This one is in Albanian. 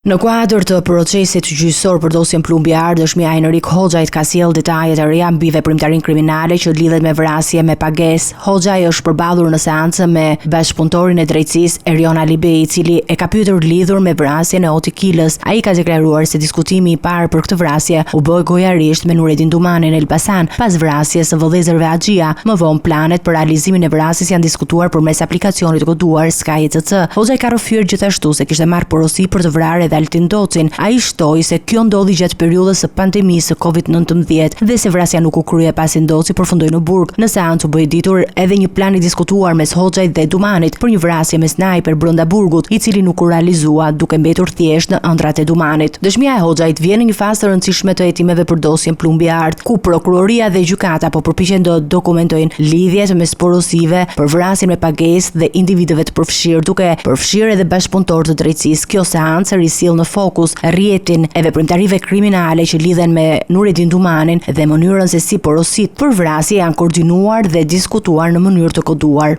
Në kuadër të procesit gjyqësor për dosjen Plumbiar, dëshmia e Enrik Hoxhait ka sjellë detajet e reja mbi veprimtarinë kriminale që lidhet me vrasje me pagesë. Hoxhai është përballur në seancë me bashkëpunëtorin e drejtësisë Erion Alibej, i cili e ka pyetur lidhur me vrasjen e Oti Kilës. Ai ka deklaruar se diskutimi i parë për këtë vrasje u bë gojarisht me Nuredin Dumanin në Elbasan pas vrasjes së vëllezërve Axhia. Më vonë planet për realizimin e vrasjes janë diskutuar përmes aplikacionit të koduar SkyCC. Hoxhai ka rrëfyer gjithashtu se kishte marrë porosi për të vrarë Altin Docin. Ai shtoi se kjo ndodhi gjatë periudhës së pandemisë së COVID-19 dhe se vrasja nuk u krye pasi Doci përfundoi në burg. Në seancë u bë ditur edhe një plan i diskutuar mes Hoxhait dhe Dumanit për një vrasje me snajper brenda burgut, i cili nuk u realizua, duke mbetur thjesht në ëndrat e Dumanit. Dëshmia e Hoxhait vjen në një fazë të rëndësishme të hetimeve për dosjen Plumbiar, ku prokuroria dhe gjykata po përpiqen të dokumentojnë lidhjet mes porosive për vrasjen me pagesë dhe individëve të përfshirë, duke përfshirë edhe bashkëpunëtor të drejtësisë. Kjo seancë sill në fokus rrjetin e veprimtarive kriminale që lidhen me Nuredin Dumanin dhe mënyrën se si porosit për vrasje janë koordinuar dhe diskutuar në mënyrë të koduar.